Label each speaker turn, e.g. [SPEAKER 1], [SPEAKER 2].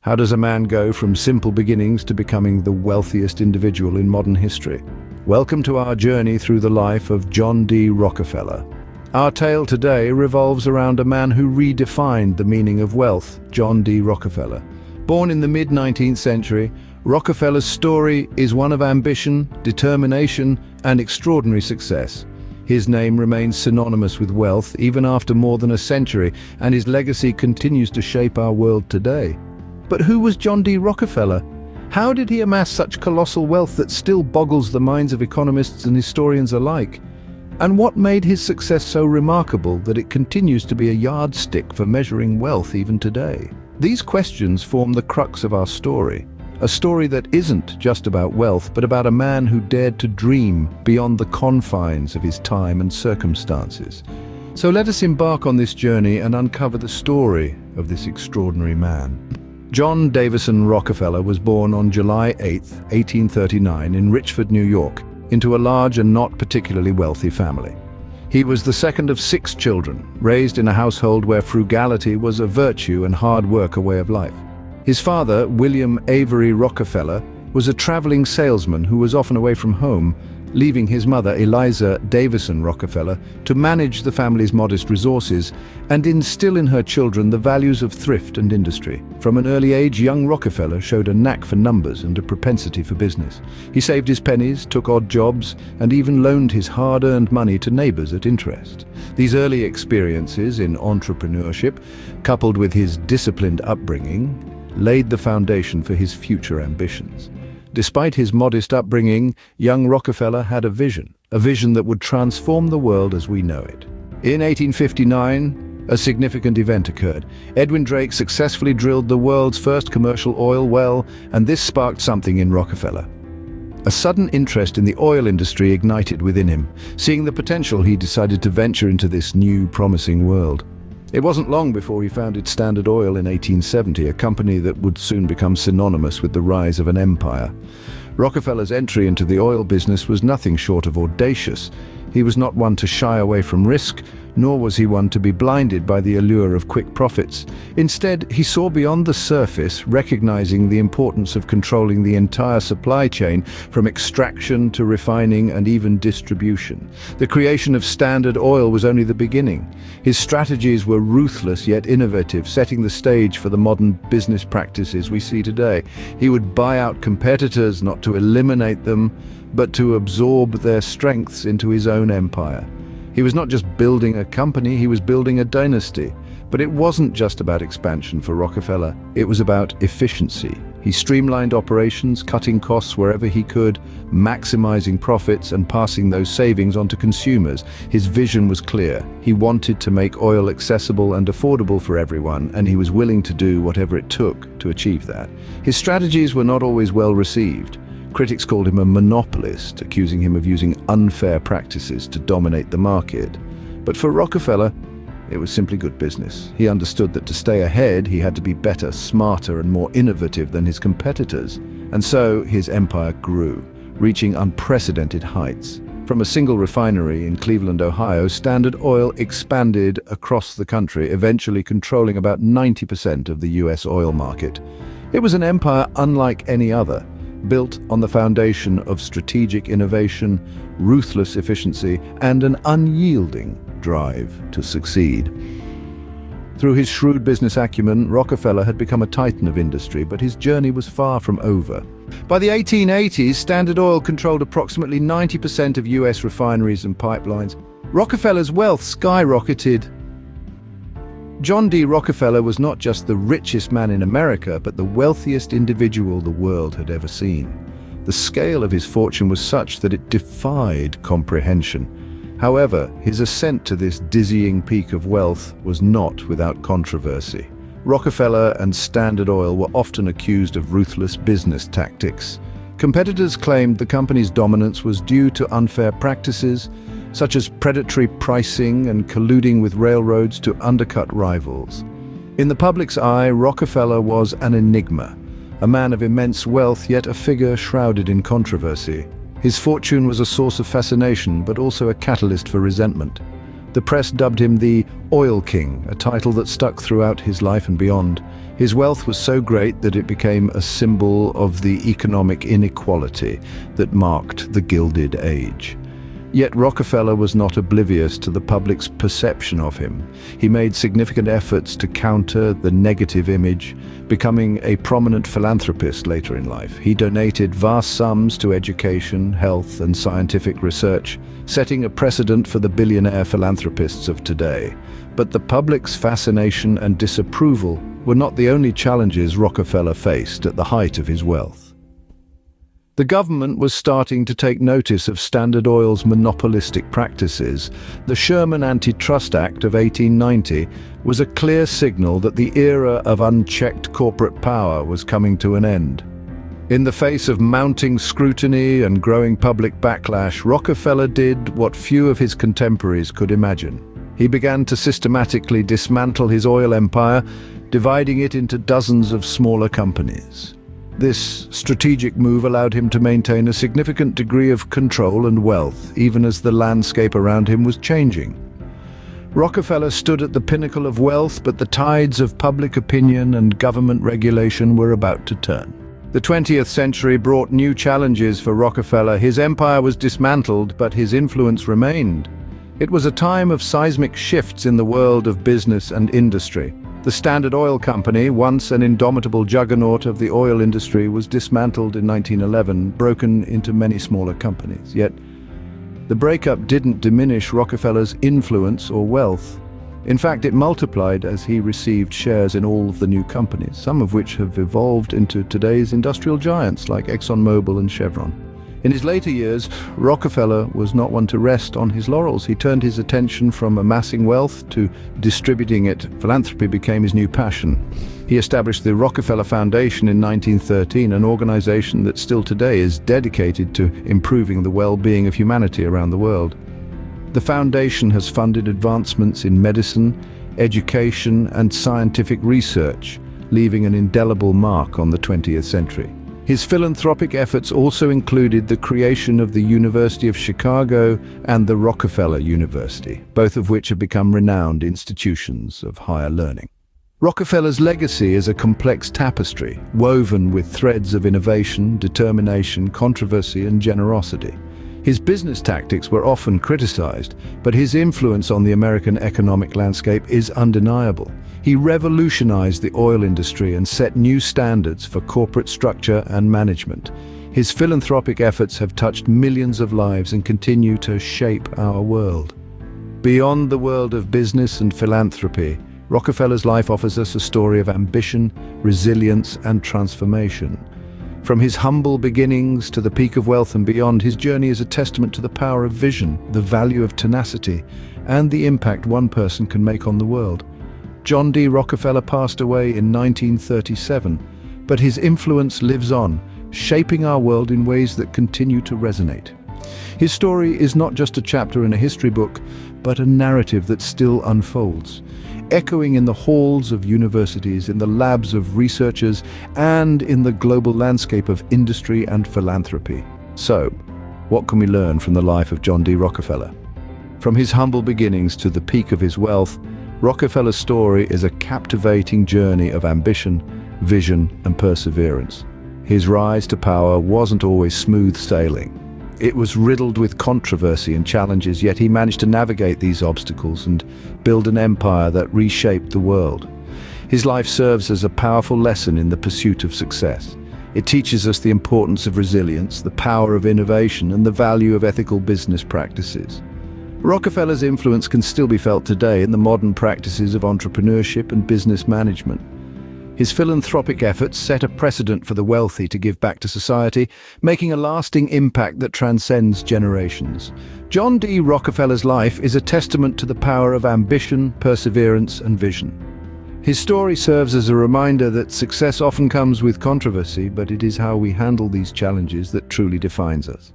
[SPEAKER 1] How does a man go from simple beginnings to becoming the wealthiest individual in modern history? Welcome to our journey through the life of John D. Rockefeller. Our tale today revolves around a man who redefined the meaning of wealth, John D. Rockefeller. Born in the mid-19th century, Rockefeller's story is one of ambition, determination, and extraordinary success. His name remains synonymous with wealth even after more than a century, and his legacy continues to shape our world today. But who was John D. Rockefeller? How did he amass such colossal wealth that still boggles the minds of economists and historians alike? And what made his success so remarkable that it continues to be a yardstick for measuring wealth even today? These questions form the crux of our story. A story that isn't just about wealth, but about a man who dared to dream beyond the confines of his time and circumstances. So let us embark on this journey and uncover the story of this extraordinary man. John Davison Rockefeller was born on July 8, 1839 in Richford, New York, into a large and not particularly wealthy family. He was the second of 6 children, raised in a household where frugality was a virtue and hard work a way of life. His father, William Avery Rockefeller, was a traveling salesman who was often away from home, leaving his mother, Eliza Davison Rockefeller, to manage the family's modest resources and instill in her children the values of thrift and industry. From an early age, young Rockefeller showed a knack for numbers and a propensity for business. He saved his pennies, took odd jobs, and even loaned his hard-earned money to neighbors at interest. These early experiences in entrepreneurship, coupled with his disciplined upbringing, laid the foundation for his future ambitions. Despite his modest upbringing, young Rockefeller had a vision that would transform the world as we know it. In 1859, a significant event occurred. Edwin Drake successfully drilled the world's first commercial oil well, and this sparked something in Rockefeller. A sudden interest in the oil industry ignited within him. Seeing the potential, he decided to venture into this new, promising world. It wasn't long before he founded Standard Oil in 1870, a company that would soon become synonymous with the rise of an empire. Rockefeller's entry into the oil business was nothing short of audacious. He was not one to shy away from risk, nor was he one to be blinded by the allure of quick profits. Instead, he saw beyond the surface, recognizing the importance of controlling the entire supply chain, from extraction to refining and even distribution. The creation of Standard Oil was only the beginning. His strategies were ruthless yet innovative, setting the stage for the modern business practices we see today. He would buy out competitors not to eliminate them, but to absorb their strengths into his own empire. He was not just building a company, he was building a dynasty. But it wasn't just about expansion for Rockefeller, it was about efficiency. He streamlined operations, cutting costs wherever he could, maximizing profits and passing those savings on to consumers. His vision was clear. He wanted to make oil accessible and affordable for everyone, and he was willing to do whatever it took to achieve that. His strategies were not always well received. Critics called him a monopolist, accusing him of using unfair practices to dominate the market. But for Rockefeller, it was simply good business. He understood that to stay ahead, he had to be better, smarter, and more innovative than his competitors. And so his empire grew, reaching unprecedented heights. From a single refinery in Cleveland, Ohio, Standard Oil expanded across the country, eventually controlling about 90% of the US oil market. It was an empire unlike any other, built on the foundation of strategic innovation, ruthless efficiency, and an unyielding drive to succeed. Through his shrewd business acumen, Rockefeller had become a titan of industry, but his journey was far from over. By the 1880s, Standard Oil controlled approximately 90% of US refineries and pipelines. Rockefeller's wealth skyrocketed. John D. Rockefeller was not just the richest man in America, but the wealthiest individual the world had ever seen. The scale of his fortune was such that it defied comprehension. However, his ascent to this dizzying peak of wealth was not without controversy. Rockefeller and Standard Oil were often accused of ruthless business tactics. Competitors claimed the company's dominance was due to unfair practices, such as predatory pricing and colluding with railroads to undercut rivals. In the public's eye, Rockefeller was an enigma, a man of immense wealth, yet a figure shrouded in controversy. His fortune was a source of fascination, but also a catalyst for resentment. The press dubbed him the Oil King, a title that stuck throughout his life and beyond. His wealth was so great that it became a symbol of the economic inequality that marked the Gilded Age. Yet Rockefeller was not oblivious to the public's perception of him. He made significant efforts to counter the negative image, becoming a prominent philanthropist later in life. He donated vast sums to education, health, and scientific research, setting a precedent for the billionaire philanthropists of today. But the public's fascination and disapproval were not the only challenges Rockefeller faced at the height of his wealth. The government was starting to take notice of Standard Oil's monopolistic practices. The Sherman Antitrust Act of 1890 was a clear signal that the era of unchecked corporate power was coming to an end. In the face of mounting scrutiny and growing public backlash, Rockefeller did what few of his contemporaries could imagine. He began to systematically dismantle his oil empire, dividing it into dozens of smaller companies. This strategic move allowed him to maintain a significant degree of control and wealth, even as the landscape around him was changing. Rockefeller stood at the pinnacle of wealth, but the tides of public opinion and government regulation were about to turn. The 20th century brought new challenges for Rockefeller. His empire was dismantled, but his influence remained. It was a time of seismic shifts in the world of business and industry. The Standard Oil Company, once an indomitable juggernaut of the oil industry, was dismantled in 1911, broken into many smaller companies. Yet, the breakup didn't diminish Rockefeller's influence or wealth. In fact, it multiplied as he received shares in all of the new companies, some of which have evolved into today's industrial giants like ExxonMobil and Chevron. In his later years, Rockefeller was not one to rest on his laurels. He turned his attention from amassing wealth to distributing it. Philanthropy became his new passion. He established the Rockefeller Foundation in 1913, an organization that still today is dedicated to improving the well-being of humanity around the world. The foundation has funded advancements in medicine, education, and scientific research, leaving an indelible mark on the 20th century. His philanthropic efforts also included the creation of the University of Chicago and the Rockefeller University, both of which have become renowned institutions of higher learning. Rockefeller's legacy is a complex tapestry, woven with threads of innovation, determination, controversy, and generosity. His business tactics were often criticized, but his influence on the American economic landscape is undeniable. He revolutionized the oil industry and set new standards for corporate structure and management. His philanthropic efforts have touched millions of lives and continue to shape our world. Beyond the world of business and philanthropy, Rockefeller's life offers us a story of ambition, resilience, and transformation. From his humble beginnings to the peak of wealth and beyond, his journey is a testament to the power of vision, the value of tenacity, and the impact one person can make on the world. John D. Rockefeller passed away in 1937, but his influence lives on, shaping our world in ways that continue to resonate. His story is not just a chapter in a history book, but a narrative that still unfolds, echoing in the halls of universities, in the labs of researchers, and in the global landscape of industry and philanthropy. So, what can we learn from the life of John D. Rockefeller? From his humble beginnings to the peak of his wealth, Rockefeller's story is a captivating journey of ambition, vision, and perseverance. His rise to power wasn't always smooth sailing. It was riddled with controversy and challenges, yet he managed to navigate these obstacles and build an empire that reshaped the world. His life serves as a powerful lesson in the pursuit of success. It teaches us the importance of resilience, the power of innovation, and the value of ethical business practices. Rockefeller's influence can still be felt today in the modern practices of entrepreneurship and business management. His philanthropic efforts set a precedent for the wealthy to give back to society, making a lasting impact that transcends generations. John D. Rockefeller's life is a testament to the power of ambition, perseverance, and vision. His story serves as a reminder that success often comes with controversy, but it is how we handle these challenges that truly defines us.